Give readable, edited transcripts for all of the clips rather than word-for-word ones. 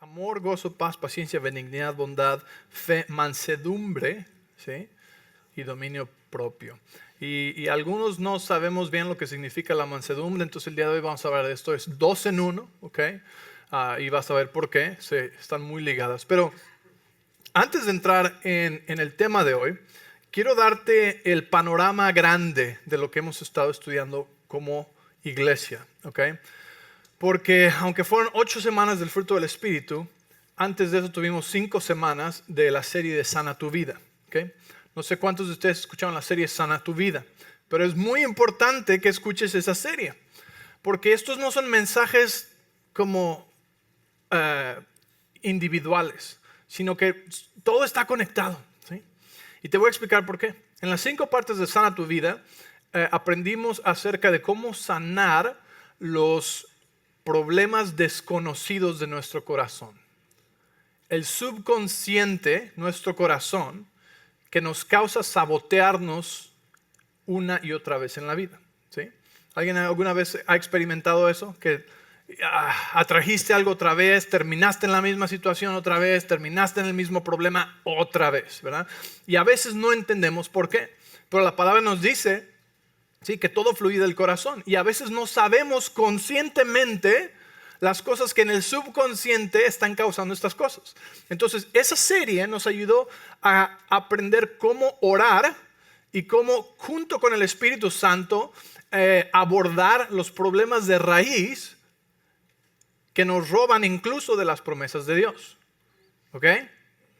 amor, gozo, paz, paciencia, benignidad, bondad, fe, mansedumbre, ¿sí? Y dominio propio. Y algunos no sabemos bien lo que significa la mansedumbre, entonces el día de hoy vamos a hablar de esto. Es dos en uno, ¿ok? Y vas a ver por qué, están muy ligadas. Pero antes de entrar en el tema de hoy, quiero darte el panorama grande de lo que hemos estado estudiando como iglesia, ¿ok? Porque aunque fueron 8 semanas del fruto del Espíritu, antes de eso tuvimos 5 semanas de la serie de Sana tu Vida, ¿ok? No sé cuántos de ustedes escucharon la serie Sana tu Vida, pero es muy importante que escuches esa serie, porque estos no son mensajes como individuales, sino que todo está conectado, ¿sí? Y te voy a explicar por qué. En las 5 partes de Sana tu Vida aprendimos acerca de cómo sanar los problemas desconocidos de nuestro corazón. El subconsciente, nuestro corazón, que nos causa sabotearnos una y otra vez en la vida, ¿sí? ¿Alguien alguna vez ha experimentado eso? Que atrajiste algo otra vez, terminaste en la misma situación otra vez, terminaste en el mismo problema otra vez, ¿verdad? Y a veces no entendemos por qué, pero la palabra nos dice, ¿sí?, que todo fluye del corazón, y a veces no sabemos conscientemente las cosas que en el subconsciente están causando estas cosas. Entonces, esa serie nos ayudó a aprender cómo orar y cómo, junto con el Espíritu Santo, abordar los problemas de raíz que nos roban incluso de las promesas de Dios. ¿Ok?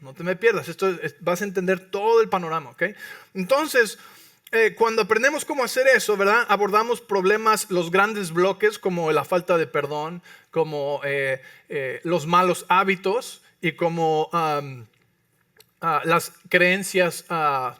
No te me pierdas, vas a entender todo el panorama. ¿Ok? Entonces, cuando aprendemos cómo hacer eso, ¿verdad? Abordamos problemas, los grandes bloques, como la falta de perdón, como los malos hábitos y como las creencias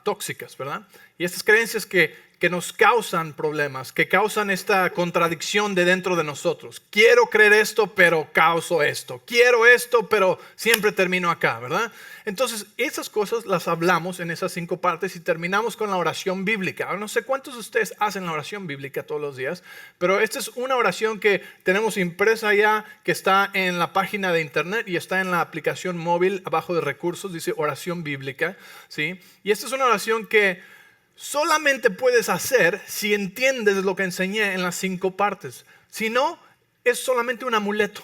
tóxicas, ¿verdad? Y estas creencias que nos causan problemas, que causan esta contradicción de dentro de nosotros. Quiero creer esto, pero causo esto. Quiero esto, pero siempre termino acá, ¿verdad? Entonces, esas cosas las hablamos en esas 5 partes y terminamos con la oración bíblica. Ahora, no sé cuántos de ustedes hacen la oración bíblica todos los días, pero esta es una oración que tenemos impresa ya, que está en la página de internet y está en la aplicación móvil abajo de recursos, dice oración bíblica, ¿sí? Y esta es una oración que solamente puedes hacer si entiendes lo que enseñé en las 5 partes. Si no, es solamente un amuleto.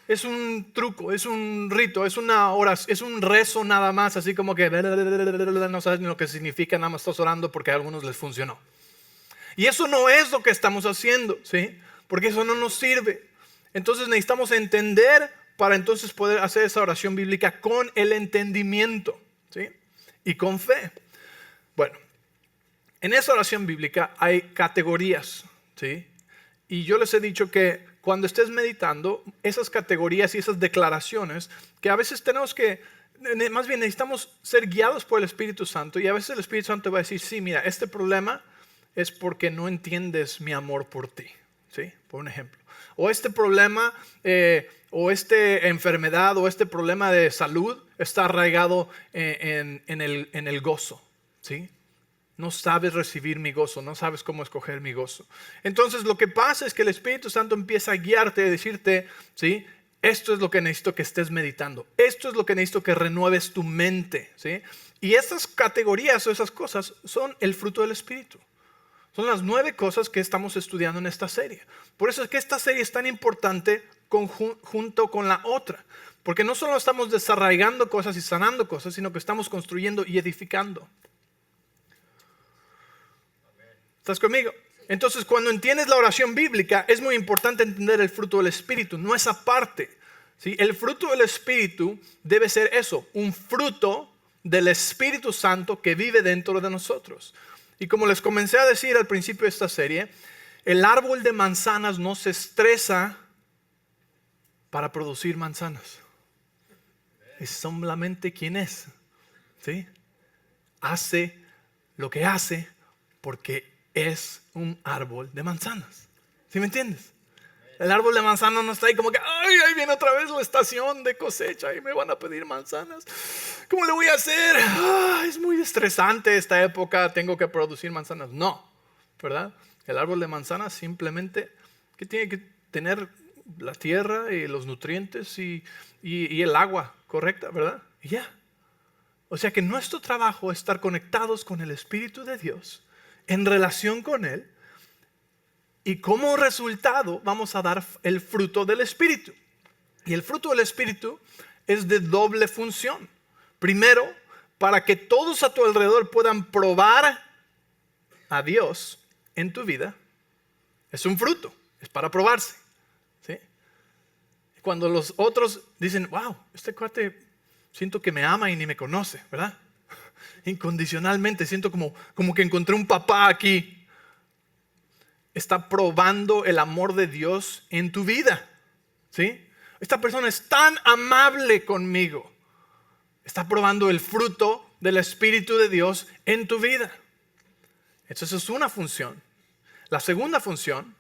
Es un truco, es un rito, es una oración, es un rezo nada más, así como que no sabes ni lo que significa, nada más estás orando porque a algunos les funcionó. Y eso no es lo que estamos haciendo, ¿sí? Porque eso no nos sirve. Entonces necesitamos entender para entonces poder hacer esa oración bíblica con el entendimiento, ¿sí? Y con fe. Bueno, en esa oración bíblica hay categorías, ¿sí? Y yo les he dicho que cuando estés meditando, esas categorías y esas declaraciones, que a veces tenemos que, más bien necesitamos ser guiados por el Espíritu Santo, y a veces el Espíritu Santo va a decir, sí, mira, este problema es porque no entiendes mi amor por ti, ¿sí? Por un ejemplo. O este problema, o esta enfermedad, o este problema de salud está arraigado en el gozo, ¿sí? No sabes recibir mi gozo, no sabes cómo escoger mi gozo. Entonces lo que pasa es que el Espíritu Santo empieza a guiarte, a decirte, ¿sí? Esto es lo que necesito que estés meditando. Esto es lo que necesito que renueves tu mente, ¿sí? Y estas categorías o esas cosas son el fruto del Espíritu. Son las 9 cosas que estamos estudiando en esta serie. Por eso es que esta serie es tan importante junto con la otra. Porque no solo estamos desarraigando cosas y sanando cosas, sino que estamos construyendo y edificando. ¿Estás conmigo? Entonces, cuando entiendes la oración bíblica, es muy importante entender el fruto del Espíritu, no esa parte, ¿sí? El fruto del Espíritu debe ser eso, un fruto del Espíritu Santo que vive dentro de nosotros. Y como les comencé a decir al principio de esta serie, el árbol de manzanas no se estresa para producir manzanas. Es solamente quien es, ¿sí? Hace lo que hace porque es un árbol de manzanas. ¿Sí me entiendes? El árbol de manzanas no está ahí como que, ay, ahí viene otra vez la estación de cosecha y me van a pedir manzanas. ¿Cómo le voy a hacer? Es muy estresante esta época, tengo que producir manzanas. No, ¿verdad? El árbol de manzanas simplemente que tiene que tener la tierra y los nutrientes y el agua correcta, ¿verdad? Y ya. O sea que nuestro trabajo es estar conectados con el Espíritu de Dios, en relación con Él, y como resultado vamos a dar el fruto del Espíritu. Y el fruto del Espíritu es de doble función. Primero, para que todos a tu alrededor puedan probar a Dios en tu vida. Es un fruto, es para probarse, ¿sí? Cuando los otros dicen, wow, este cuate siento que me ama y ni me conoce, ¿verdad? Incondicionalmente, siento como que encontré un papá aquí. Está probando el amor de Dios en tu vida, ¿sí? Esta persona es tan amable conmigo. Está probando el fruto del Espíritu de Dios en tu vida. Entonces es una función. La segunda función,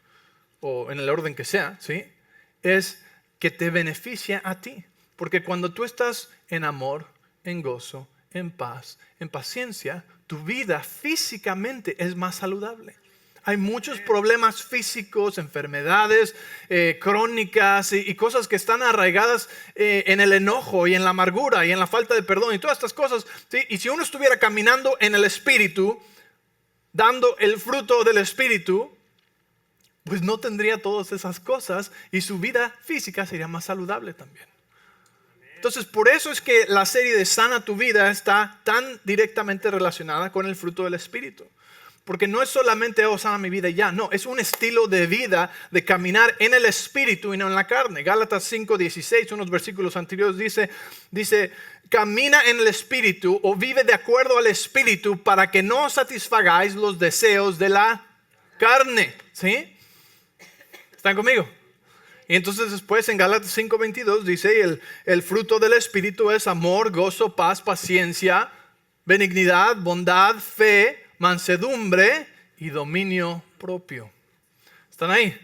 o en el orden que sea, ¿sí?, es que te beneficia a ti. Porque cuando tú estás en amor, en gozo, en paz, en paciencia, tu vida físicamente es más saludable. Hay muchos problemas físicos, enfermedades crónicas y cosas que están arraigadas en el enojo y en la amargura y en la falta de perdón y todas estas cosas, ¿sí? Y si uno estuviera caminando en el Espíritu, dando el fruto del Espíritu, pues no tendría todas esas cosas y su vida física sería más saludable también. Entonces, por eso es que la serie de Sana tu Vida está tan directamente relacionada con el fruto del Espíritu. Porque no es solamente, oh, sana mi vida y ya. No, es un estilo de vida de caminar en el Espíritu y no en la carne. Gálatas 5:16, unos versículos anteriores dice, camina en el Espíritu o vive de acuerdo al Espíritu para que no satisfagáis los deseos de la carne. ¿Sí? ¿Están conmigo? Y entonces después en Gálatas 5:22 dice, el fruto del Espíritu es amor, gozo, paz, paciencia, benignidad, bondad, fe, mansedumbre y dominio propio. ¿Están ahí?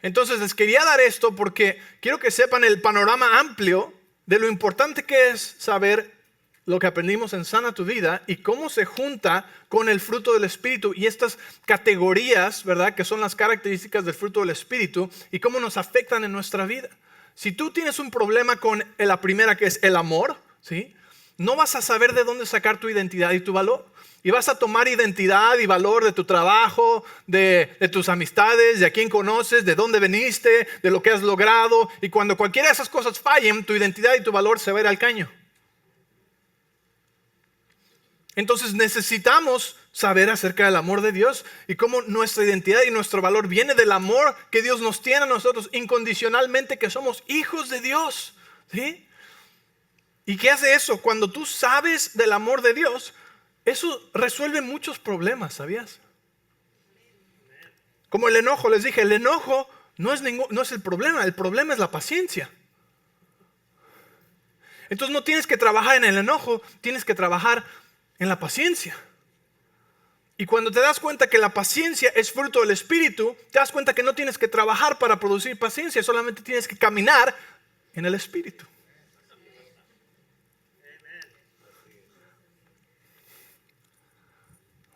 Entonces les quería dar esto porque quiero que sepan el panorama amplio de lo importante que es saber lo que aprendimos en Sana tu Vida y cómo se junta con el fruto del Espíritu y estas categorías, ¿verdad?, que son las características del fruto del Espíritu y cómo nos afectan en nuestra vida. Si tú tienes un problema con la primera, que es el amor, ¿sí?, no vas a saber de dónde sacar tu identidad y tu valor. Y vas a tomar identidad y valor de tu trabajo, de tus amistades, de a quién conoces, de dónde veniste, de lo que has logrado. Y cuando cualquiera de esas cosas fallen, tu identidad y tu valor se va a ir al caño. Entonces necesitamos saber acerca del amor de Dios y cómo nuestra identidad y nuestro valor viene del amor que Dios nos tiene a nosotros incondicionalmente, que somos hijos de Dios, ¿sí? ¿Y qué hace eso? Cuando tú sabes del amor de Dios, eso resuelve muchos problemas, ¿sabías? Como el enojo, les dije, el enojo no es el problema es la paciencia. Entonces no tienes que trabajar en el enojo, tienes que trabajar en la paciencia. Y cuando te das cuenta que la paciencia es fruto del Espíritu, te das cuenta que no tienes que trabajar para producir paciencia, solamente tienes que caminar en el Espíritu.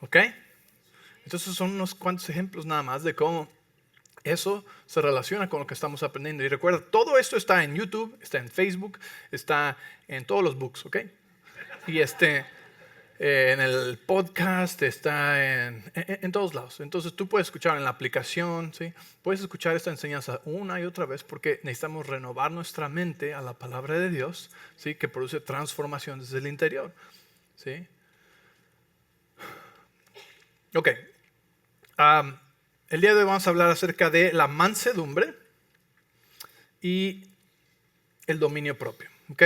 ¿Ok? Entonces son unos cuantos ejemplos nada más de cómo eso se relaciona con lo que estamos aprendiendo. Y recuerda, todo esto está en YouTube, está en Facebook, está en todos los books, ¿ok? Y en el podcast, está en todos lados. Entonces tú puedes escuchar en la aplicación, ¿sí? Puedes escuchar esta enseñanza una y otra vez porque necesitamos renovar nuestra mente a la palabra de Dios, ¿sí?, que produce transformación desde el interior, ¿sí? Ok, el día de hoy vamos a hablar acerca de la mansedumbre y el dominio propio. ¿Ok?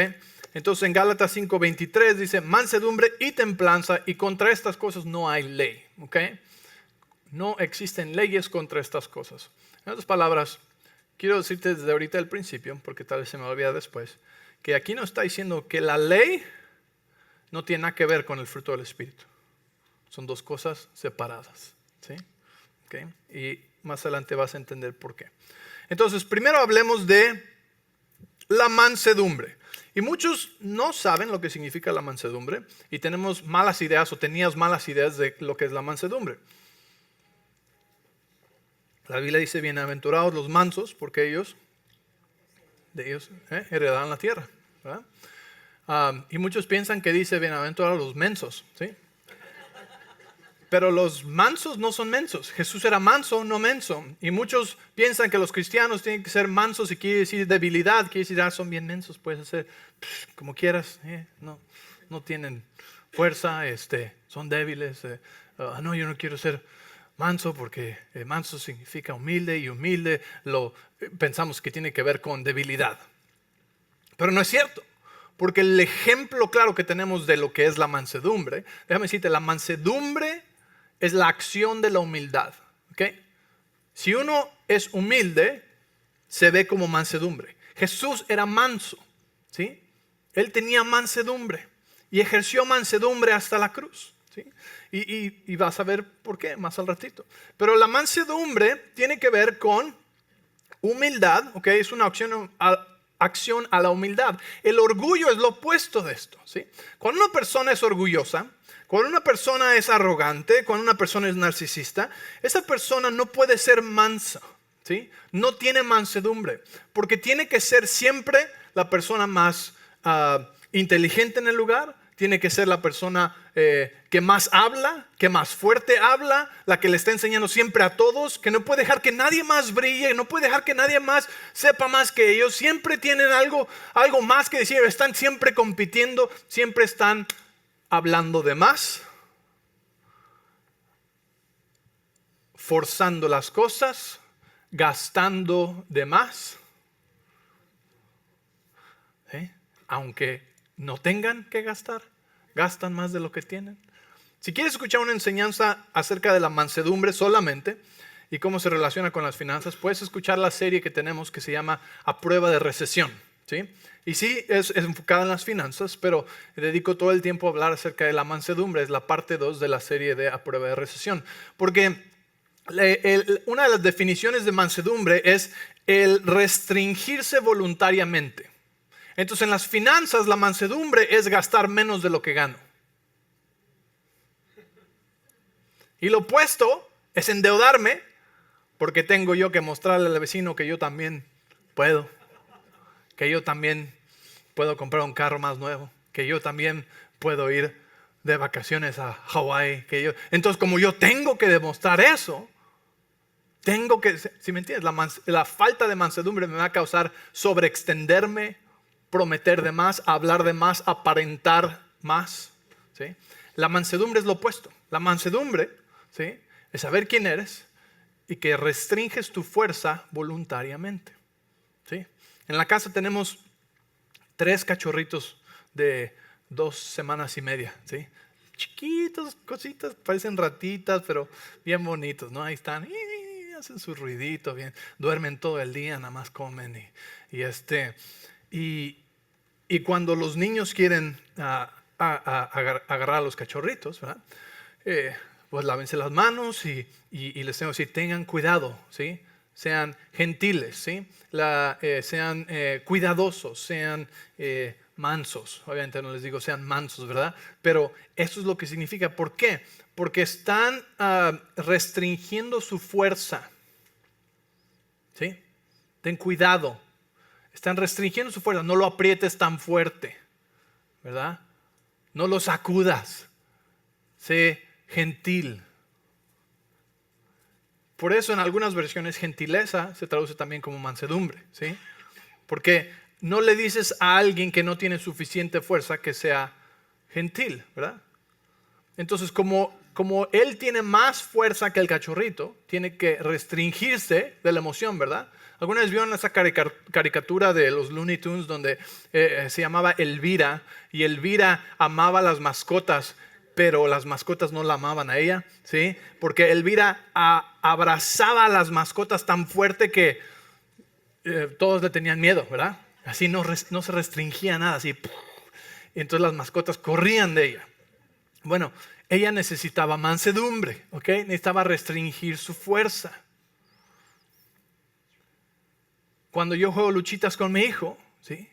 Entonces en Gálatas 5:23 dice mansedumbre y templanza, y contra estas cosas no hay ley. ¿Ok? No existen leyes contra estas cosas. En otras palabras, quiero decirte desde ahorita al principio, porque tal vez se me olvida después, que aquí no está diciendo que la ley no tiene nada que ver con el fruto del Espíritu. Son dos cosas separadas, ¿sí? Okay. Y más adelante vas a entender por qué. Entonces, primero hablemos de la mansedumbre. Y muchos no saben lo que significa la mansedumbre y tenemos malas ideas o tenías malas ideas de lo que es la mansedumbre. La Biblia dice, bienaventurados los mansos, porque de ellos heredarán la tierra, ¿verdad? Y muchos piensan que dice, bienaventurados los mensos, ¿sí? Pero los mansos no son mensos. Jesús era manso, no menso. Y muchos piensan que los cristianos tienen que ser mansos y quiere decir debilidad, quiere decir, son bien mensos, puedes hacer como quieras, no tienen fuerza, son débiles. No, yo no quiero ser manso porque manso significa humilde y humilde pensamos que tiene que ver con debilidad. Pero no es cierto, porque el ejemplo claro que tenemos de lo que es la mansedumbre, déjame decirte, la mansedumbre es la acción de la humildad. ¿Okay? Si uno es humilde, se ve como mansedumbre. Jesús era manso, ¿sí? Él tenía mansedumbre y ejerció mansedumbre hasta la cruz. ¿Sí? Y vas a ver por qué más al ratito. Pero la mansedumbre tiene que ver con humildad, ¿okay? Es una acción a la humildad. El orgullo es lo opuesto de esto, ¿sí? Cuando una persona es orgullosa, cuando una persona es arrogante, cuando una persona es narcisista, esa persona no puede ser mansa, ¿sí? No tiene mansedumbre, porque tiene que ser siempre la persona más inteligente en el lugar, tiene que ser la persona que más habla, que más fuerte habla, la que le está enseñando siempre a todos, que no puede dejar que nadie más brille, no puede dejar que nadie más sepa más que ellos. Siempre tienen algo más que decir, están siempre compitiendo, siempre están hablando de más, forzando las cosas, gastando de más, ¿sí? Aunque no tengan que gastar, gastan más de lo que tienen. Si quieres escuchar una enseñanza acerca de la mansedumbre solamente y cómo se relaciona con las finanzas, puedes escuchar la serie que tenemos que se llama A Prueba de Recesión, ¿sí? Y sí, es enfocada en las finanzas, pero dedico todo el tiempo a hablar acerca de la mansedumbre. Es la parte 2 de la serie de A Prueba de Recesión. Porque una de las definiciones de mansedumbre es el restringirse voluntariamente. Entonces, en las finanzas, la mansedumbre es gastar menos de lo que gano. Y lo opuesto es endeudarme porque tengo yo que mostrarle al vecino que yo también puedo. Que yo también puedo comprar un carro más nuevo. Que yo también puedo ir de vacaciones a Hawái. Entonces, como yo tengo que demostrar eso, tengo que, si me entiendes, la falta de mansedumbre me va a causar sobreextenderme, prometer de más, hablar de más, aparentar más, ¿sí? La mansedumbre es lo opuesto. La mansedumbre, ¿sí?, es saber quién eres y que restringes tu fuerza voluntariamente, ¿sí? En la casa tenemos 3 cachorritos de 2 semanas y media, ¿sí? Chiquitos, cositas, parecen ratitas, pero bien bonitos, ¿no? Ahí están, hacen su ruidito, bien, duermen todo el día, nada más comen y cuando los niños quieren agarrar a los cachorritos, ¿verdad? Pues lávense las manos y les tengo que decir, tengan cuidado, ¿sí? Sean gentiles, ¿sí? Sean cuidadosos, sean mansos. Obviamente no les digo sean mansos, ¿verdad? Pero eso es lo que significa. ¿Por qué? Porque están restringiendo su fuerza, ¿sí? Ten cuidado. Están restringiendo su fuerza. No lo aprietes tan fuerte, ¿verdad? No lo sacudas. Sé gentil. Por eso en algunas versiones gentileza se traduce también como mansedumbre, ¿sí? Porque no le dices a alguien que no tiene suficiente fuerza que sea gentil, ¿verdad? Entonces como él tiene más fuerza que el cachorrito, tiene que restringirse de la emoción, ¿verdad? ¿Alguna vez vieron esa caricatura de los Looney Tunes donde se llamaba Elvira y Elvira amaba a las mascotas, pero las mascotas no la amaban a ella, ¿sí? Porque Elvira abrazaba a las mascotas tan fuerte que todos le tenían miedo, ¿verdad? Así no se restringía nada, así. Y entonces las mascotas corrían de ella. Bueno, ella necesitaba mansedumbre, ¿ok? Necesitaba restringir su fuerza. Cuando yo juego luchitas con mi hijo, ¿sí?,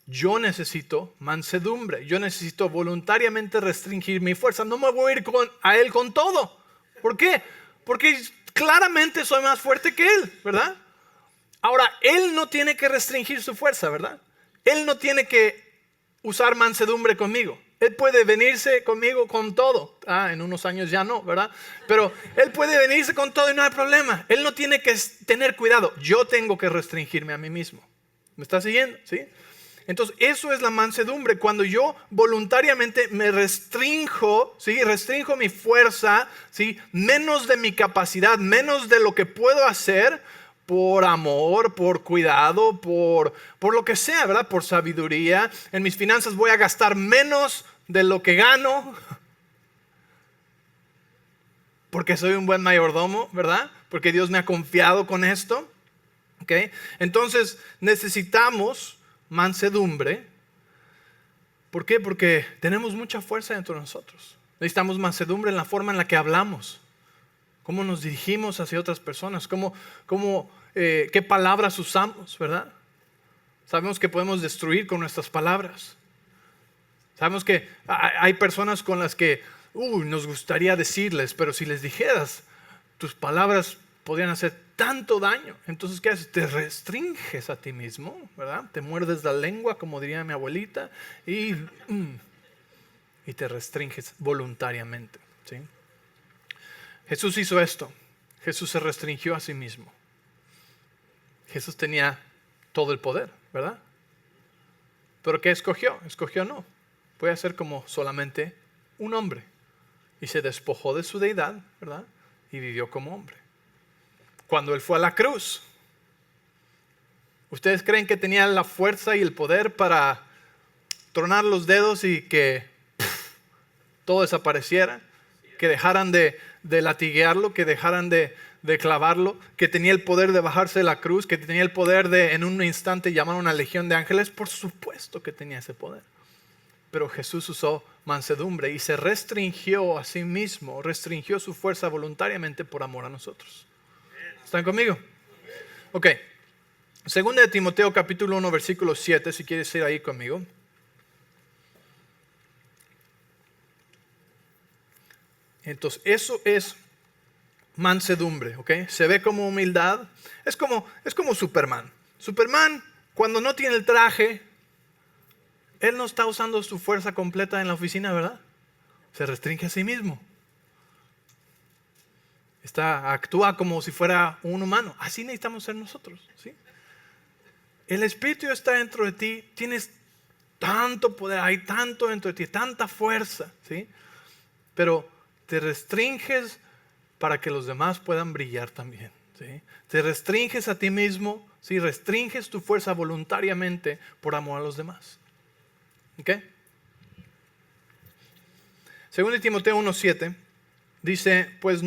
yo necesito mansedumbre. Yo necesito voluntariamente restringir mi fuerza. No me voy a ir a él con todo. ¿Por qué? Porque claramente soy más fuerte que Él, ¿verdad? Ahora, Él no tiene que restringir su fuerza, ¿verdad? Él no tiene que usar mansedumbre conmigo. Él puede venirse conmigo con todo. En unos años ya no, ¿verdad? Pero Él puede venirse con todo y no hay problema. Él no tiene que tener cuidado. Yo tengo que restringirme a mí mismo. ¿Me está siguiendo? ¿Sí? Entonces, eso es la mansedumbre. Cuando yo voluntariamente me restringo, ¿sí? Restringo mi fuerza, ¿sí? Menos de mi capacidad, menos de lo que puedo hacer por amor, por cuidado, por lo que sea, ¿verdad? Por sabiduría. En mis finanzas voy a gastar menos de lo que gano porque soy un buen mayordomo, ¿verdad? Porque Dios me ha confiado con esto. ¿Ok? Entonces necesitamos mansedumbre. ¿Por qué? Porque tenemos mucha fuerza dentro de nosotros. Necesitamos mansedumbre en la forma en la que hablamos. Cómo nos dirigimos hacia otras personas, qué palabras usamos, ¿verdad? Sabemos que podemos destruir con nuestras palabras. Sabemos que hay personas con las que nos gustaría decirles, pero si les dijeras, tus palabras podrían hacer tanto daño. Entonces, ¿qué haces? Te restringes a ti mismo, ¿verdad? Te muerdes la lengua, como diría mi abuelita, y te restringes voluntariamente, ¿sí? Jesús hizo esto. Jesús se restringió a sí mismo. Jesús tenía todo el poder, ¿verdad? ¿Pero qué escogió? Escogió no. Voy a ser como solamente un hombre. Y se despojó de su deidad, ¿verdad? Y vivió como hombre. Cuando Él fue a la cruz, ¿ustedes creen que tenía la fuerza y el poder para tronar los dedos y que todo desapareciera? Que dejaran de latiguearlo, que dejaran de clavarlo, que tenía el poder de bajarse de la cruz, que tenía el poder de en un instante llamar a una legión de ángeles. Por supuesto que tenía ese poder. Pero Jesús usó mansedumbre y se restringió a sí mismo, restringió su fuerza voluntariamente por amor a nosotros. ¿Están conmigo? Ok. Segunda de Timoteo capítulo 1 versículo 7, si quieres ir ahí conmigo. Entonces, eso es mansedumbre, ¿ok? Se ve como humildad. Es como Superman. Superman, cuando no tiene el traje, él no está usando su fuerza completa en la oficina, ¿verdad? Se restringe a sí mismo. Actúa como si fuera un humano. Así necesitamos ser nosotros, ¿sí? El Espíritu está dentro de ti. Tienes tanto poder, hay tanto dentro de ti, tanta fuerza, ¿sí? Pero te restringes para que los demás puedan brillar también, ¿sí? Te restringes a ti mismo, ¿sí? Restringes tu fuerza voluntariamente por amor a los demás. ¿Ok? Según de Timoteo 1:7 dice, pues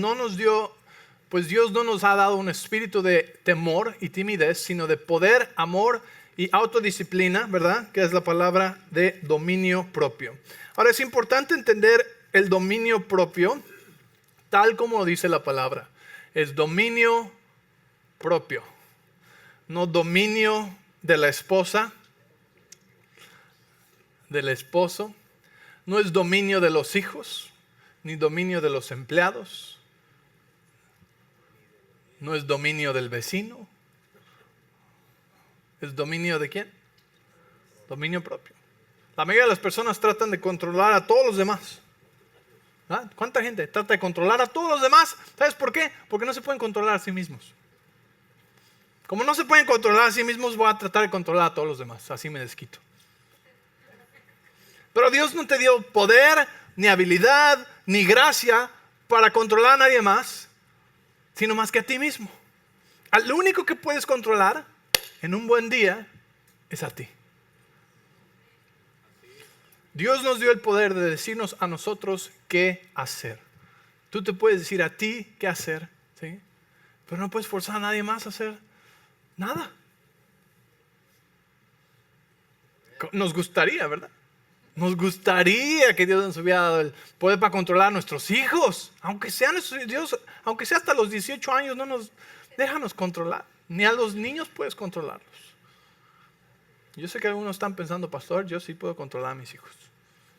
Dios no nos ha dado un espíritu de temor y timidez, sino de poder, amor y autodisciplina, ¿verdad? Que es la palabra de dominio propio. Ahora es importante entender el dominio propio tal como dice la palabra. Es dominio propio, no dominio de la esposa, del esposo, no es dominio de los hijos, ni dominio de los empleados, no es dominio del vecino. ¿Es dominio de quién? Dominio propio. La mayoría de las personas tratan de controlar a todos los demás. ¿Ah? ¿Cuánta gente trata de controlar a todos los demás? ¿Sabes por qué? Porque no se pueden controlar a sí mismos. Como no se pueden controlar a sí mismos, voy a tratar de controlar a todos los demás. Así me desquito. Pero Dios no te dio poder, ni habilidad, ni gracia para controlar a nadie más, sino más que a ti mismo. Lo único que puedes controlar en un buen día es a ti. Dios nos dio el poder de decirnos a nosotros qué hacer. Tú te puedes decir a ti qué hacer, ¿sí? Pero no puedes forzar a nadie más a hacer nada. Nos gustaría, ¿verdad? Nos gustaría que Dios nos hubiera dado el poder para controlar a nuestros hijos. Aunque sea aunque sea hasta los 18 años, déjanos controlar. Ni a los niños puedes controlarlos. Yo sé que algunos están pensando, pastor, yo sí puedo controlar a mis hijos.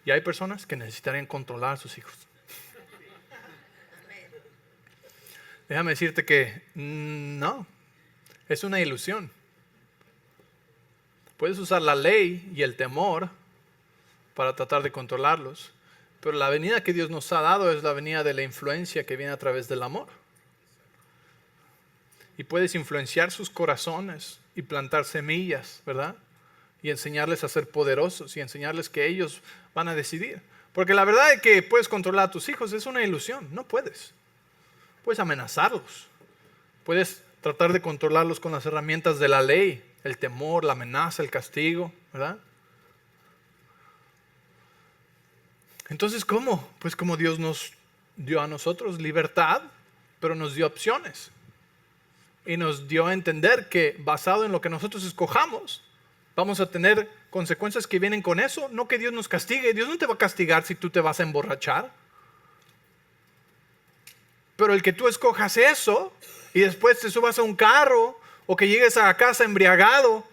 Y hay personas que necesitarían controlar a sus hijos. Déjame decirte que no, es una ilusión. Puedes usar la ley y el temor para tratar de controlarlos, pero la venida que Dios nos ha dado es la venida de la influencia que viene a través del amor. Y puedes influenciar sus corazones y plantar semillas, ¿verdad? Y enseñarles a ser poderosos y enseñarles que ellos van a decidir. Porque la verdad es que puedes controlar a tus hijos es una ilusión, no puedes. Puedes amenazarlos, puedes tratar de controlarlos con las herramientas de la ley, el temor, la amenaza, el castigo, ¿verdad? Entonces, ¿cómo? Pues como Dios nos dio a nosotros libertad, pero nos dio opciones. Y nos dio a entender que basado en lo que nosotros escojamos, vamos a tener consecuencias que vienen con eso. No que Dios nos castigue. Dios no te va a castigar si tú te vas a emborrachar. Pero el que tú escojas eso y después te subas a un carro o que llegues a la casa embriagado,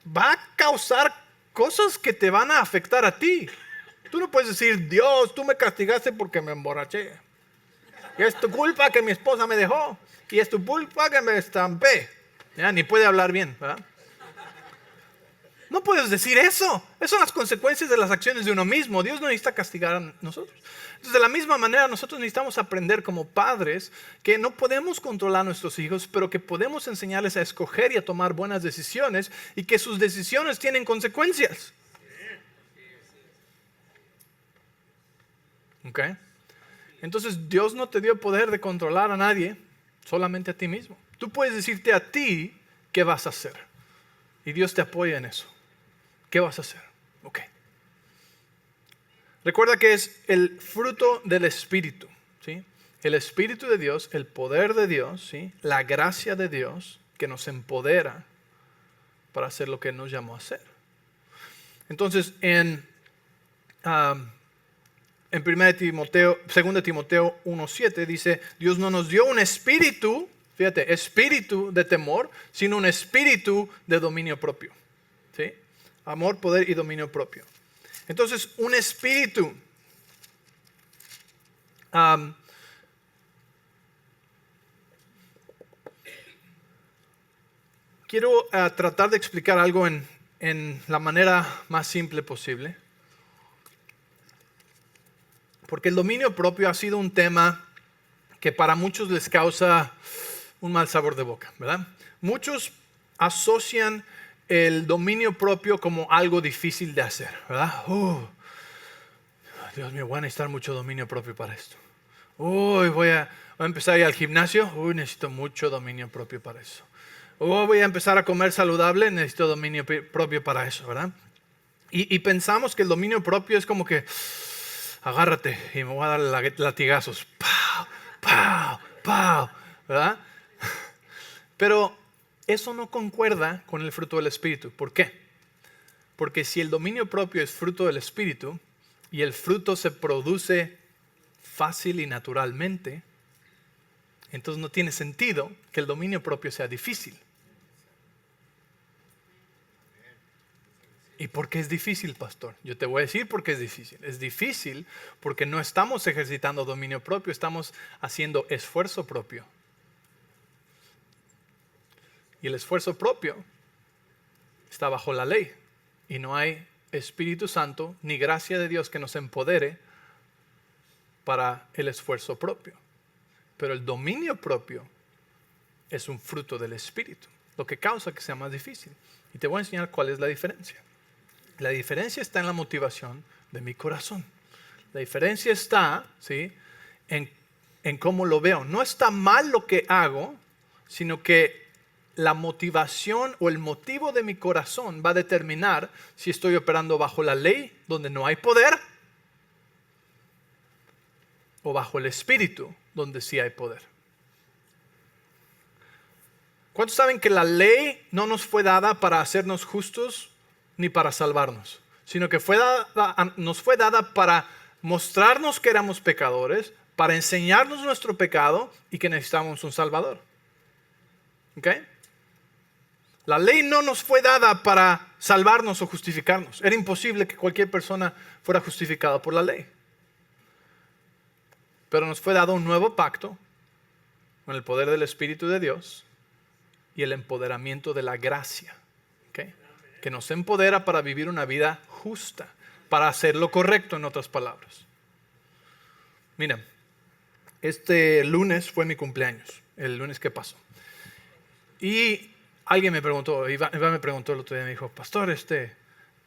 va a causar cosas que te van a afectar a ti. Tú no puedes decir, Dios, tú me castigaste porque me emborraché. Y es tu culpa que mi esposa me dejó. Y es tu culpa que me estampé. Ya, ni puede hablar bien, ¿verdad? No puedes decir eso. Esas son las consecuencias de las acciones de uno mismo. Dios no necesita castigar a nosotros. Entonces, de la misma manera, nosotros necesitamos aprender como padres que no podemos controlar a nuestros hijos, pero que podemos enseñarles a escoger y a tomar buenas decisiones y que sus decisiones tienen consecuencias. ¿Ok? Entonces, Dios no te dio poder de controlar a nadie, solamente a ti mismo. Tú puedes decirte a ti qué vas a hacer. Y Dios te apoya en eso. ¿Qué vas a hacer? Ok. Recuerda que es el fruto del Espíritu, ¿sí? El Espíritu de Dios, el poder de Dios, ¿sí? La gracia de Dios que nos empodera para hacer lo que nos llamó a hacer. Entonces, en 2 Timoteo 1:7 dice, Dios no nos dio un espíritu, fíjate, espíritu de temor, sino un espíritu de dominio propio. ¿Sí? Amor, poder y dominio propio. Entonces, un espíritu. Quiero tratar de explicar algo en la manera más simple posible. Porque el dominio propio ha sido un tema que para muchos les causa un mal sabor de boca, ¿verdad? Muchos asocian el dominio propio como algo difícil de hacer, ¿verdad? Dios mío, voy a necesitar mucho dominio propio para esto. Voy a empezar a ir al gimnasio. Necesito mucho dominio propio para eso. Voy a empezar a comer saludable. Necesito dominio propio para eso, ¿verdad? Y pensamos que el dominio propio es como que agárrate y me voy a dar latigazos. ¡Pau! ¡Pau! ¡Pau! ¿Verdad? Pero eso no concuerda con el fruto del Espíritu. ¿Por qué? Porque si el dominio propio es fruto del Espíritu y el fruto se produce fácil y naturalmente, entonces no tiene sentido que el dominio propio sea difícil. ¿Y por qué es difícil, pastor? Yo te voy a decir por qué es difícil. Es difícil porque no estamos ejercitando dominio propio, estamos haciendo esfuerzo propio. Y el esfuerzo propio está bajo la ley. Y no hay Espíritu Santo ni gracia de Dios que nos empodere para el esfuerzo propio. Pero el dominio propio es un fruto del Espíritu, lo que causa que sea más difícil. Y te voy a enseñar cuál es la diferencia. La diferencia está en la motivación de mi corazón. La diferencia está, ¿sí?, en cómo lo veo. No está mal lo que hago, sino que la motivación o el motivo de mi corazón va a determinar si estoy operando bajo la ley, donde no hay poder, o bajo el Espíritu, donde sí hay poder. ¿Cuántos saben que la ley no nos fue dada para hacernos justos ni para salvarnos, sino que nos fue dada para mostrarnos que éramos pecadores, para enseñarnos nuestro pecado y que necesitamos un Salvador? ¿Ok? La ley no nos fue dada para salvarnos o justificarnos. Era imposible que cualquier persona fuera justificada por la ley. Pero nos fue dado un nuevo pacto, con el poder del Espíritu de Dios y el empoderamiento de la gracia, ¿okay? Que nos empodera para vivir una vida justa, para hacer lo correcto, en otras palabras. Mira, este lunes fue mi cumpleaños, el lunes que pasó. Y alguien me preguntó, Iván me preguntó el otro día, me dijo, pastor,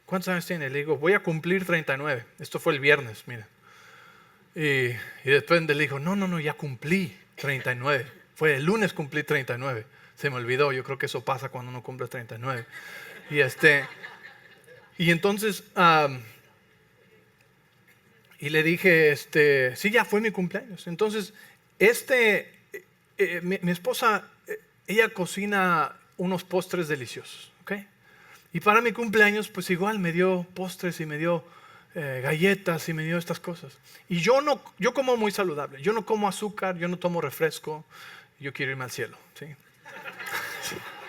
¿cuántos años tiene? Le digo, voy a cumplir 39. Esto fue el viernes, mira. Y después le dijo, no, ya cumplí 39. Fue el lunes cumplí 39. Se me olvidó, yo creo que eso pasa cuando uno cumple 39. Y entonces, y le dije, sí, ya fue mi cumpleaños. Entonces, mi esposa, ella cocina unos postres deliciosos, ¿ok? Y para mi cumpleaños, pues igual me dio postres y me dio galletas y me dio estas cosas. Y yo como muy saludable. Yo no como azúcar, yo no tomo refresco. Yo quiero irme al cielo, ¿sí?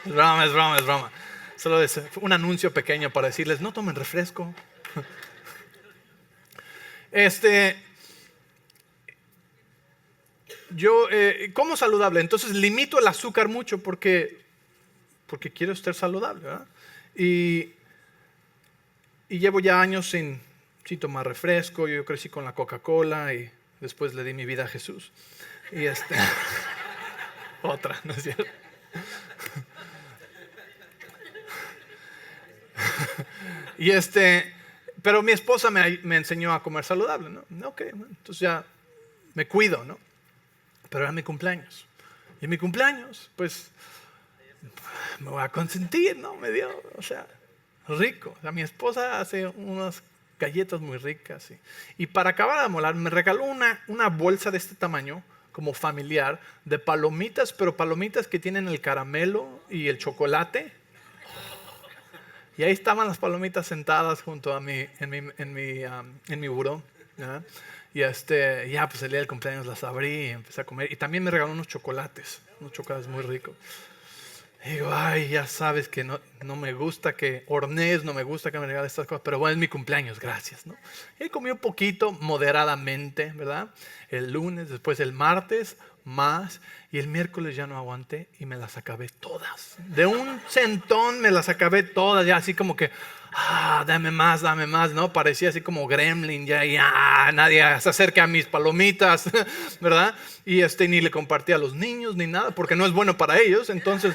Es broma. Solo es un anuncio pequeño para decirles, no tomen refresco. Yo como saludable, entonces limito el azúcar mucho porque quiero estar saludable, ¿verdad? Y llevo ya años sin tomar refresco. Yo crecí con la Coca-Cola y después le di mi vida a Jesús. Y otra, ¿no es cierto? Y pero mi esposa me enseñó a comer saludable, ¿no? Ok, entonces ya me cuido, ¿no? Pero era mi cumpleaños. Y en mi cumpleaños, pues, me voy a consentir, ¿no? Me dio, o sea, rico. O sea, mi esposa hace unas galletas muy ricas. Y para acabar de molar, me regaló una bolsa de este tamaño, como familiar, de palomitas, pero palomitas que tienen el caramelo y el chocolate. Y ahí estaban las palomitas sentadas junto a en mi buró, ¿verdad? Y ya pues el día del cumpleaños las abrí y empecé a comer. Y también me regaló unos chocolates muy ricos. Y digo, ay, ya sabes que no me gusta que hornees, no me gusta que me regales estas cosas, pero bueno, es mi cumpleaños, gracias, ¿no? Y comí un poquito, moderadamente, ¿verdad? El lunes, después el martes, más, y el miércoles ya no aguanté y me las acabé todas. De un centón me las acabé todas, ya así como que, dame más, ¿no? Parecía así como gremlin, ya nadie se acerca a mis palomitas, ¿verdad? Y ni le compartí a los niños ni nada, porque no es bueno para ellos, entonces...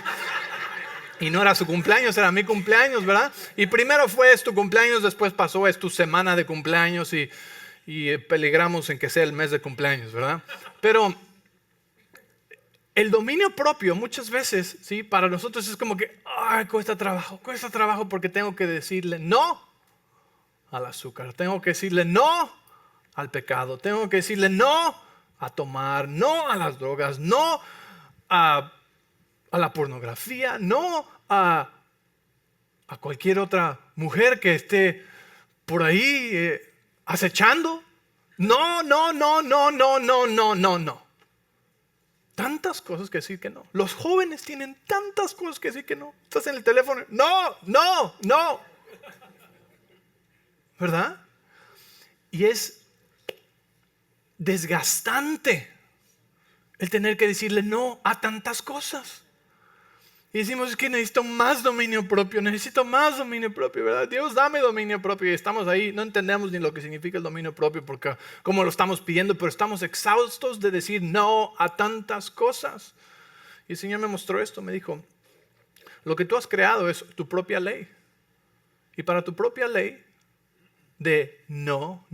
Y no era su cumpleaños, era mi cumpleaños, ¿verdad? Y primero es tu cumpleaños, después es tu semana de cumpleaños y peligramos en que sea el mes de cumpleaños, ¿verdad? Pero el dominio propio muchas veces, ¿sí? Para nosotros es como que, cuesta trabajo porque tengo que decirle no al azúcar, tengo que decirle no al pecado, tengo que decirle no a tomar, no a las drogas, no a la pornografía, no a cualquier otra mujer que esté por ahí acechando. No. Tantas cosas que decir que no. Los jóvenes tienen tantas cosas que decir que no. Estás en el teléfono. No. ¿Verdad? Y es desgastante el tener que decirle no a tantas cosas. Y decimos, es que necesito más dominio propio, ¿verdad? Dios, dame dominio propio. Y estamos ahí, no entendemos ni lo que significa el dominio propio, porque como lo estamos pidiendo, pero estamos exhaustos de decir no a tantas cosas. Y el Señor me mostró esto, me dijo, lo que tú has creado es tu propia ley. Y para tu propia ley de no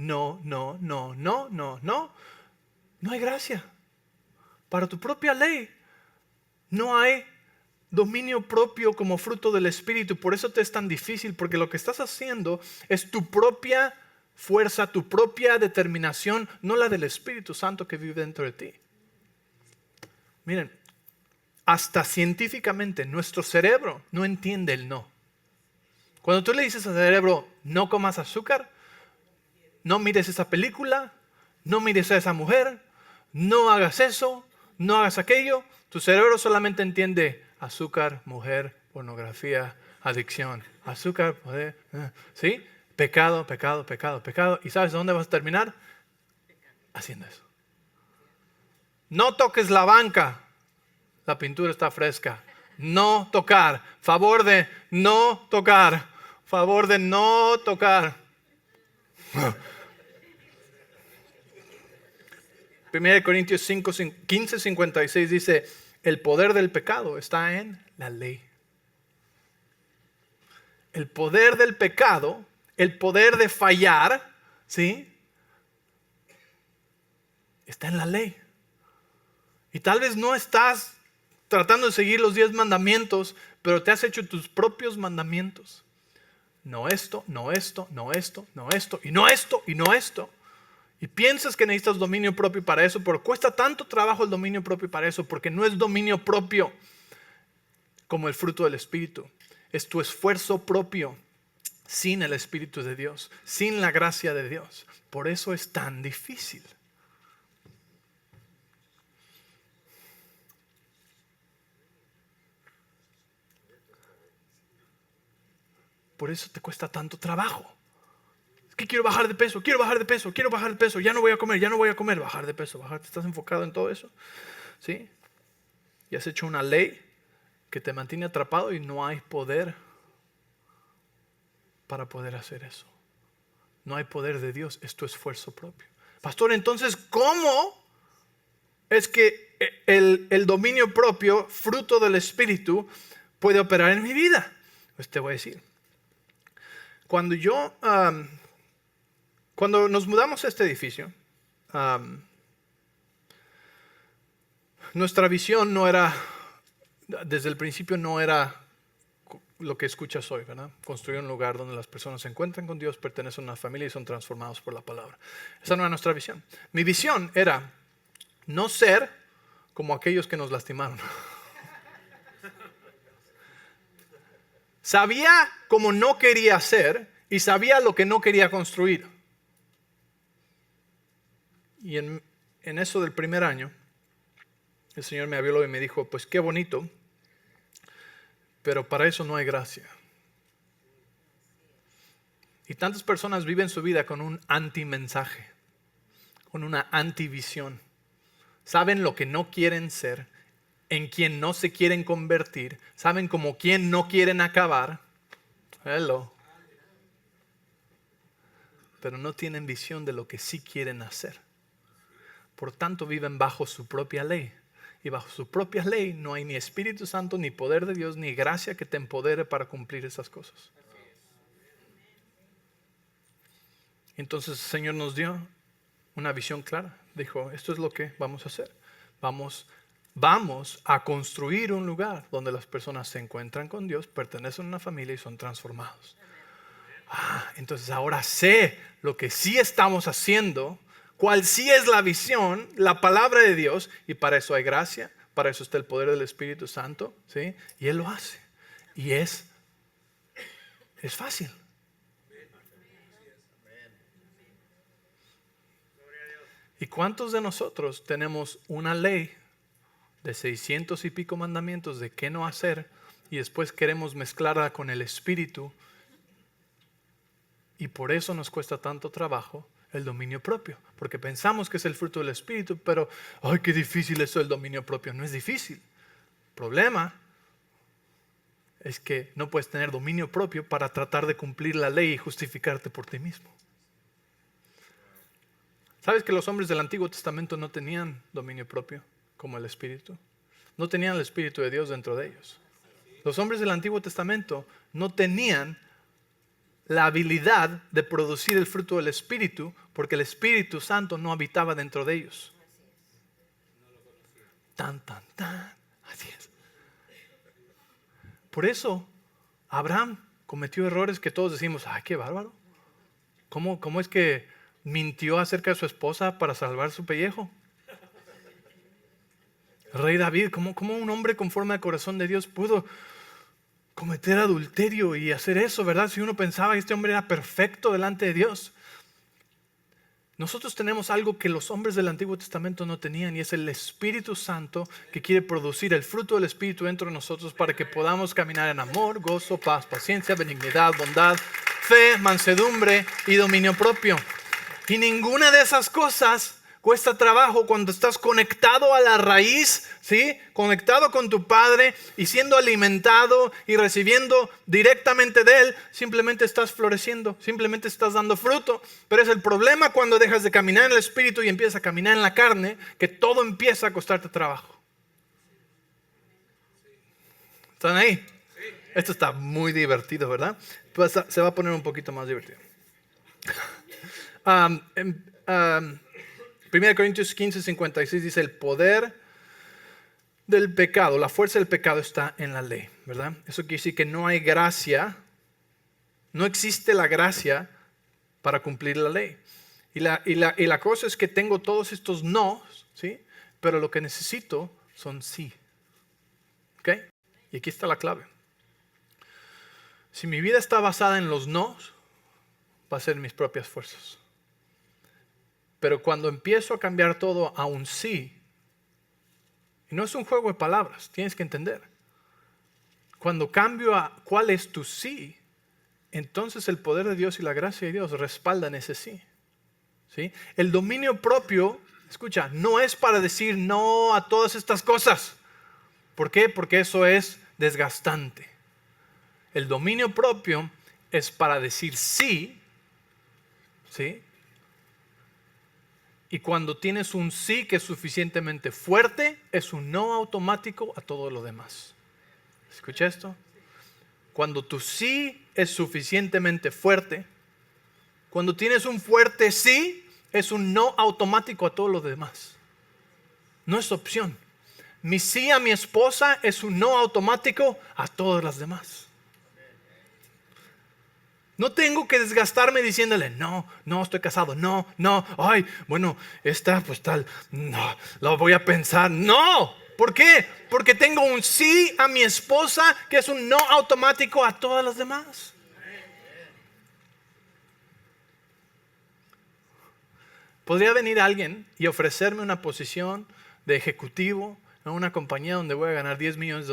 hay gracia. Para tu propia ley no hay dominio propio como fruto del Espíritu. Por eso te es tan difícil, porque lo que estás haciendo es tu propia fuerza, tu propia determinación, no la del Espíritu Santo que vive dentro de ti. Miren, hasta científicamente nuestro cerebro no entiende el no. Cuando tú le dices al cerebro, no comas azúcar, no mires esa película, no mires a esa mujer, no hagas eso, no hagas aquello, tu cerebro solamente entiende azúcar, mujer, pornografía, adicción. Azúcar, poder, ¿sí? Pecado. ¿Y sabes dónde vas a terminar? Haciendo eso. No toques la banca. la pintura está fresca. No tocar. Favor de no tocar. Favor de no tocar. 1 Corintios 15, 56 dice, el poder del pecado está en la ley. El poder del pecado, el poder de fallar, ¿sí? Está en la ley. Y tal vez no estás tratando de seguir los 10 mandamientos, pero te has hecho tus propios mandamientos. No esto, no esto, no esto, no esto, y no esto, y no esto. Y piensas que necesitas dominio propio para eso, pero cuesta tanto trabajo el dominio propio para eso, porque no es dominio propio como el fruto del Espíritu. Es tu esfuerzo propio sin el Espíritu de Dios, sin la gracia de Dios. Por eso es tan difícil. Por eso te cuesta tanto trabajo. Es que quiero bajar de peso, quiero bajar de peso, quiero bajar de peso. Ya no voy a comer, ya no voy a comer. Bajar de peso, bajar. ¿Estás enfocado en todo eso? ¿Sí? Y has hecho una ley que te mantiene atrapado y no hay poder para poder hacer eso. No hay poder de Dios, es tu esfuerzo propio. Pastor, entonces, ¿cómo es que el dominio propio, fruto del Espíritu, puede operar en mi vida? Pues te voy a decir. Cuando nos mudamos a este edificio, nuestra visión no era, desde el principio no era lo que escuchas hoy, ¿verdad? Construir un lugar donde las personas se encuentran con Dios, pertenecen a una familia y son transformados por la palabra. Esa no era nuestra visión. Mi visión era no ser como aquellos que nos lastimaron. Sabía cómo no quería ser y sabía lo que no quería construir. Y en eso del primer año, el Señor me habló y me dijo, pues qué bonito, pero para eso no hay gracia. Y tantas personas viven su vida con un antimensaje, con una antivisión. Saben lo que no quieren ser, en quien no se quieren convertir, saben como quien no quieren acabar. Hello. Pero no tienen visión de lo que sí quieren hacer. Por tanto, viven bajo su propia ley. Y bajo su propia ley no hay ni Espíritu Santo, ni poder de Dios, ni gracia que te empodere para cumplir esas cosas. Entonces el Señor nos dio una visión clara. Dijo, esto es lo que vamos a hacer. Vamos a construir un lugar donde las personas se encuentran con Dios, pertenecen a una familia y son transformados. Entonces ahora sé lo que sí estamos haciendo, cuál sí es la visión, la palabra de Dios, y para eso hay gracia, para eso está el poder del Espíritu Santo, ¿sí? Y Él lo hace. Y es fácil. ¿Y cuántos de nosotros tenemos una ley de 600 y pico mandamientos de qué no hacer y después queremos mezclarla con el Espíritu? Y por eso nos cuesta tanto trabajo el dominio propio, porque pensamos que es el fruto del Espíritu, pero ¡ay, qué difícil eso del dominio propio! No es difícil. El problema es que no puedes tener dominio propio para tratar de cumplir la ley y justificarte por ti mismo. ¿Sabes que los hombres del Antiguo Testamento no tenían dominio propio como el Espíritu? No tenían el Espíritu de Dios dentro de ellos. Los hombres del Antiguo Testamento no tenían la habilidad de producir el fruto del Espíritu porque el Espíritu Santo no habitaba dentro de ellos. Tan. Así es. Por eso Abraham cometió errores que todos decimos, ¡ay, qué bárbaro! ¿Cómo es que mintió acerca de su esposa para salvar su pellejo? El rey David, ¿cómo un hombre conforme al corazón de Dios pudo cometer adulterio y hacer eso, verdad? Si uno pensaba que este hombre era perfecto delante de Dios. Nosotros tenemos algo que los hombres del Antiguo Testamento no tenían, y es el Espíritu Santo que quiere producir el fruto del Espíritu dentro de nosotros para que podamos caminar en amor, gozo, paz, paciencia, benignidad, bondad, fe, mansedumbre y dominio propio. Y ninguna de esas cosas, cuesta trabajo cuando estás conectado a la raíz, ¿sí? Conectado con tu Padre y siendo alimentado y recibiendo directamente de Él, simplemente estás floreciendo, simplemente estás dando fruto. Pero es el problema cuando dejas de caminar en el Espíritu y empiezas a caminar en la carne, que todo empieza a costarte trabajo. ¿Están ahí? Esto está muy divertido, ¿verdad? Pues se va a poner un poquito más divertido. 1 Corintios 15:56 dice: el poder del pecado, la fuerza del pecado está en la ley, ¿verdad? Eso quiere decir que no hay gracia, no existe la gracia para cumplir la ley. Y la cosa es que tengo todos estos no, ¿sí? Pero lo que necesito son sí. ¿Ok? Y aquí está la clave. Si mi vida está basada en los no, va a ser mis propias fuerzas. Pero cuando empiezo a cambiar todo a un sí, y no es un juego de palabras, tienes que entender. Cuando cambio a cuál es tu sí, entonces el poder de Dios y la gracia de Dios respaldan ese sí. ¿Sí? El dominio propio, escucha, no es para decir no a todas estas cosas. ¿Por qué? Porque eso es desgastante. El dominio propio es para decir sí, ¿sí? Y cuando tienes un sí que es suficientemente fuerte, es un no automático a todo lo demás. ¿Escucha esto? Cuando tu sí es suficientemente fuerte, cuando tienes un fuerte sí, es un no automático a todo lo demás. No es opción. Mi sí a mi esposa es un no automático a todas las demás. No tengo que desgastarme diciéndole, no, estoy casado, no, ay, bueno, esta pues tal, no, lo voy a pensar, no. ¿Por qué? Porque tengo un sí a mi esposa que es un no automático a todas las demás. Podría venir alguien y ofrecerme una posición de ejecutivo en una compañía donde voy a ganar $10 millones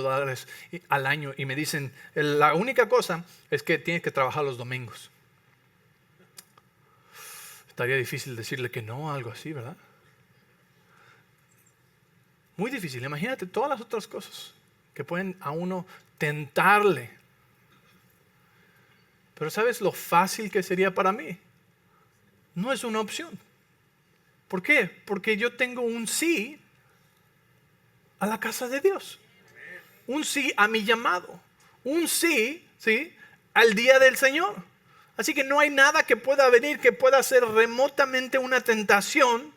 al año y me dicen, la única cosa es que tienes que trabajar los domingos. Estaría difícil decirle que no a algo así, ¿verdad? Muy difícil. Imagínate todas las otras cosas que pueden a uno tentarle. Pero ¿sabes lo fácil que sería para mí? No es una opción. ¿Por qué? Porque yo tengo un sí a la casa de Dios. Un sí a mi llamado. Un sí, ¿sí? Al día del Señor. Así que no hay nada que pueda venir que pueda ser remotamente una tentación,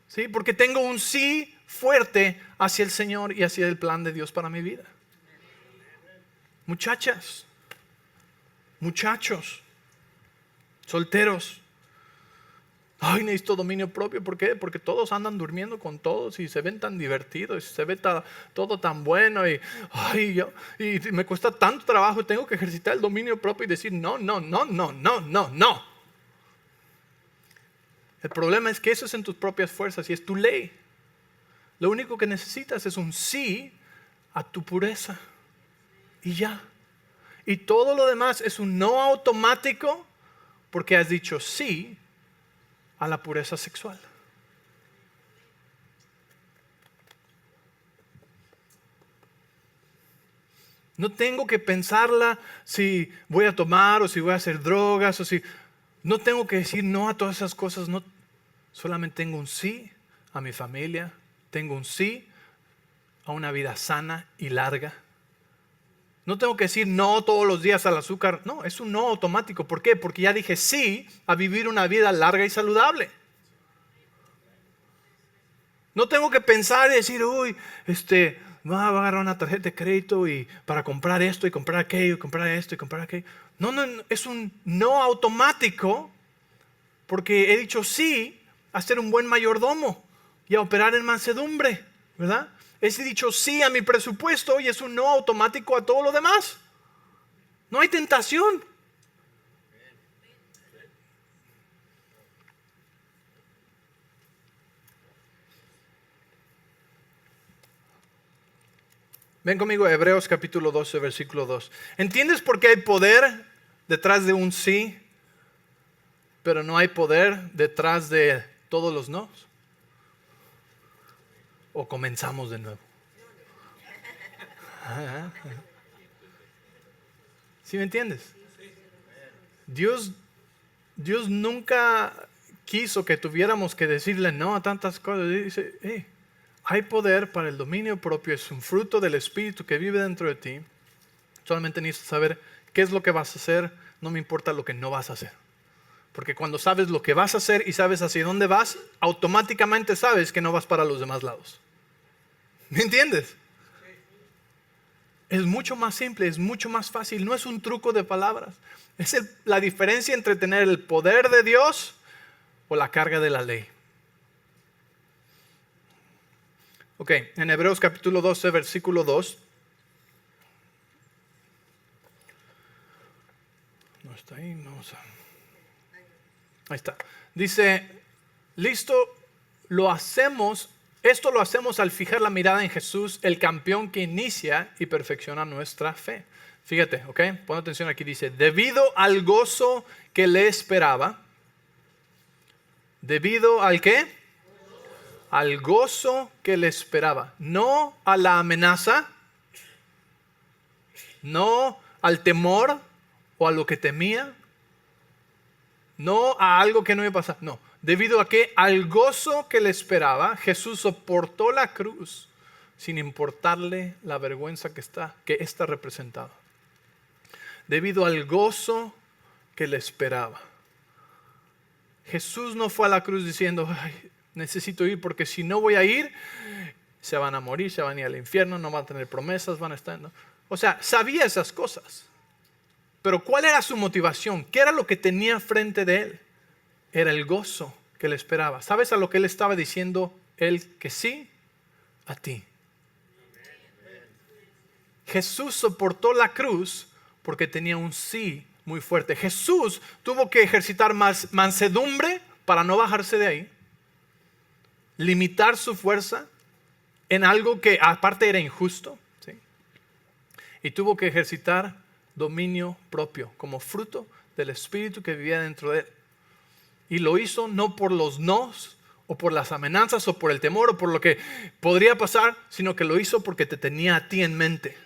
¿sí? Porque tengo un sí fuerte hacia el Señor y hacia el plan de Dios para mi vida. Muchachas, muchachos, solteros. Ay, necesito dominio propio. ¿Por qué? Porque todos andan durmiendo con todos y se ven tan divertidos, y se ve todo tan bueno y me cuesta tanto trabajo y tengo que ejercitar el dominio propio y decir no. El problema es que eso es en tus propias fuerzas y es tu ley. Lo único que necesitas es un sí a tu pureza y ya. Y todo lo demás es un no automático porque has dicho sí a la pureza sexual. No tengo que pensarla si voy a tomar o si voy a hacer drogas o si... No tengo que decir no a todas esas cosas. No, solamente tengo un sí a mi familia. Tengo un sí a una vida sana y larga. No tengo que decir no todos los días al azúcar. No, es un no automático. ¿Por qué? Porque ya dije sí a vivir una vida larga y saludable. No tengo que pensar y decir, voy a agarrar una tarjeta de crédito y para comprar esto y comprar aquello, y comprar esto y comprar aquello. No, es un no automático porque he dicho sí a ser un buen mayordomo y a operar en mansedumbre, ¿verdad? He dicho sí a mi presupuesto y es un no automático a todo lo demás. No hay tentación. Ven conmigo a Hebreos capítulo 12, versículo 2. ¿Entiendes por qué hay poder detrás de un sí, pero no hay poder detrás de todos los no? o comenzamos de nuevo. ¿Sí me entiendes? Dios nunca quiso que tuviéramos que decirle no a tantas cosas. Dice, hay poder para el dominio propio, es un fruto del Espíritu que vive dentro de ti. Solamente necesitas saber qué es lo que vas a hacer, no me importa lo que no vas a hacer. Porque cuando sabes lo que vas a hacer y sabes hacia dónde vas, automáticamente sabes que no vas para los demás lados. ¿Me entiendes? Es mucho más simple, es mucho más fácil, no es un truco de palabras. Es la diferencia entre tener el poder de Dios o la carga de la ley. Ok, en Hebreos capítulo 12, versículo 2. No está ahí, vamos a... Ahí está. Dice, listo, esto lo hacemos al fijar la mirada en Jesús, el campeón que inicia y perfecciona nuestra fe. Fíjate, ok, pon atención aquí, dice, debido al gozo que le esperaba, ¿debido al qué? Al gozo que le esperaba, no a la amenaza, no al temor o a lo que temía, no a algo que no iba a pasar, no. Debido a que al gozo que le esperaba, Jesús soportó la cruz sin importarle la vergüenza que está representada. Debido al gozo que le esperaba. Jesús no fue a la cruz diciendo, ay, necesito ir porque si no voy a ir, se van a morir, se van a ir al infierno, no van a tener promesas, van a estar... ¿no? O sea, sabía esas cosas. Pero ¿cuál era su motivación? ¿Qué era lo que tenía frente de él? Era el gozo que le esperaba. ¿Sabes a lo que él estaba diciendo? Él que sí a ti. Jesús soportó la cruz porque tenía un sí muy fuerte. Jesús tuvo que ejercitar más mansedumbre para no bajarse de ahí. Limitar su fuerza en algo que aparte era injusto. ¿Sí? Y tuvo que ejercitar dominio propio como fruto del Espíritu que vivía dentro de él. Y lo hizo no por los nos o por las amenazas o por el temor o por lo que podría pasar, sino que lo hizo porque te tenía a ti en mente.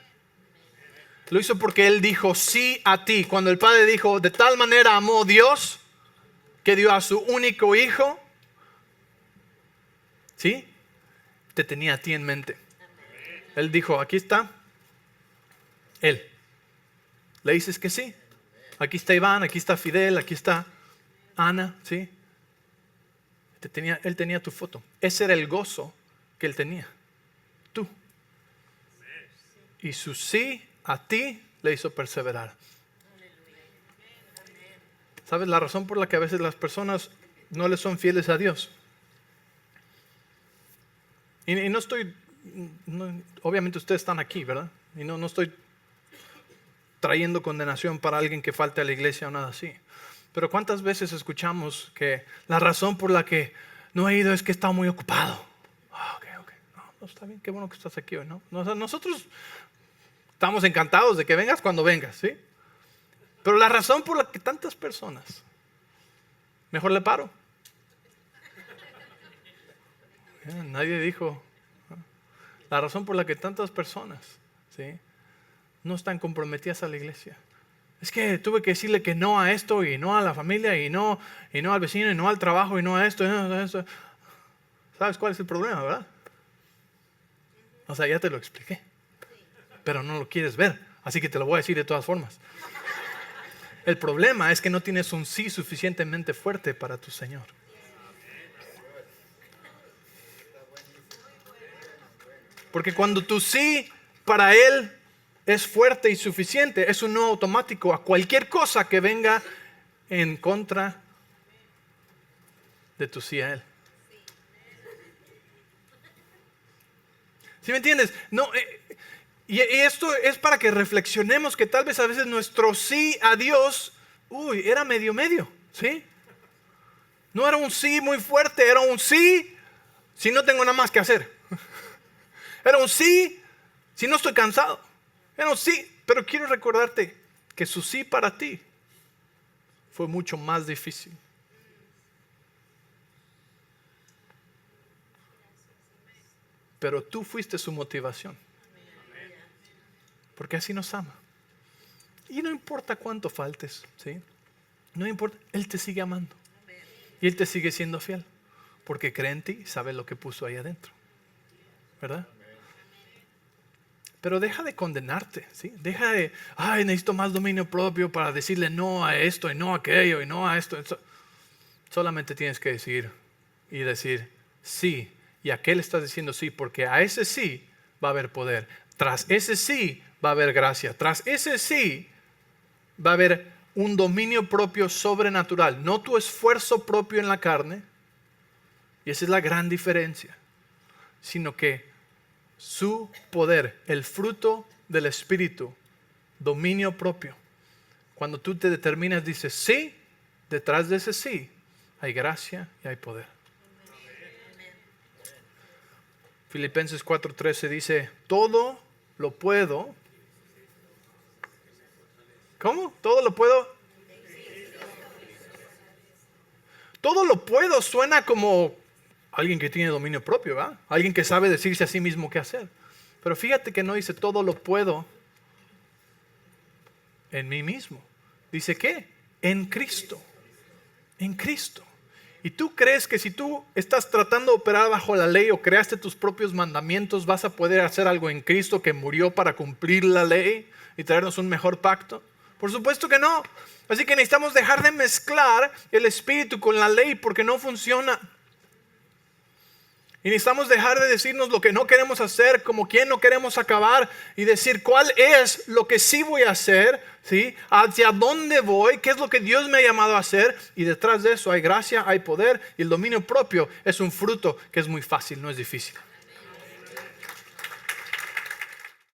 Lo hizo porque él dijo sí a ti. Cuando el Padre dijo, de tal manera amó Dios que dio a su único hijo, ¿sí? Te tenía a ti en mente. Él dijo, aquí está él. ¿Le dices que sí? Aquí está Iván, aquí está Fidel, aquí está Ana, ¿sí? Él tenía tu foto. Ese era el gozo que él tenía. Tú. Y su sí a ti le hizo perseverar. ¿Sabes la razón por la que a veces las personas no le son fieles a Dios? Y no estoy, obviamente ustedes están aquí, ¿verdad? Y no estoy trayendo condenación para alguien que falte a la iglesia o nada así. Pero ¿cuántas veces escuchamos que la razón por la que no he ido es que he estado muy ocupado? Ok. No, está bien, qué bueno que estás aquí hoy, ¿no? Nosotros estamos encantados de que vengas cuando vengas, ¿sí? Pero la razón por la que tantas personas, mejor le paro. Nadie dijo. La razón por la que tantas personas, ¿sí?, no están comprometidas a la iglesia. Es que tuve que decirle que no a esto y no a la familia y no al vecino y no al trabajo y no a esto y no a esto. ¿Sabes cuál es el problema, verdad? O sea, ya te lo expliqué. Pero no lo quieres ver, así que te lo voy a decir de todas formas. El problema es que no tienes un sí suficientemente fuerte para tu Señor. Porque cuando tu sí para Él es fuerte y suficiente, es un no automático a cualquier cosa que venga en contra de tu sí a Él. ¿Sí me entiendes? No, y esto es para que reflexionemos que tal vez a veces nuestro sí a Dios, era medio, ¿sí? No era un sí muy fuerte, era un sí si no tengo nada más que hacer. Era un sí si no estoy cansado. Era un sí, pero quiero recordarte que su sí para ti fue mucho más difícil. pero tú fuiste su motivación. Porque así nos ama. Y no importa cuánto faltes, ¿sí? No importa, Él te sigue amando. Y Él te sigue siendo fiel. Porque cree en ti y sabe lo que puso ahí adentro. ¿Verdad? Pero deja de condenarte, ¿sí? Deja de, necesito más dominio propio para decirle no a esto y no a aquello y no a esto. Solamente tienes que decir sí. Y a qué le estás diciendo sí, porque a ese sí va a haber poder. Tras ese sí va a haber gracia. Tras ese sí va a haber un dominio propio sobrenatural. No tu esfuerzo propio en la carne. Y esa es la gran diferencia. Sino que su poder, el fruto del Espíritu, dominio propio. Cuando tú te determinas, dices sí, detrás de ese sí hay gracia y hay poder. Filipenses 4:13 dice, todo lo puedo. ¿Cómo? ¿Todo lo puedo? Todo lo puedo suena como alguien que tiene dominio propio, ¿verdad? Alguien que sabe decirse a sí mismo qué hacer. Pero fíjate que no dice todo lo puedo en mí mismo. Dice ¿qué? En Cristo. En Cristo. ¿Y tú crees que si tú estás tratando de operar bajo la ley o creaste tus propios mandamientos, vas a poder hacer algo en Cristo que murió para cumplir la ley y traernos un mejor pacto? Por supuesto que no. Así que necesitamos dejar de mezclar el Espíritu con la ley porque no funciona. Y necesitamos dejar de decirnos lo que no queremos hacer, como quien no queremos acabar, y decir cuál es lo que sí voy a hacer, ¿sí? Hacia dónde voy, qué es lo que Dios me ha llamado a hacer, y detrás de eso hay gracia, hay poder, y el dominio propio es un fruto que es muy fácil, no es difícil.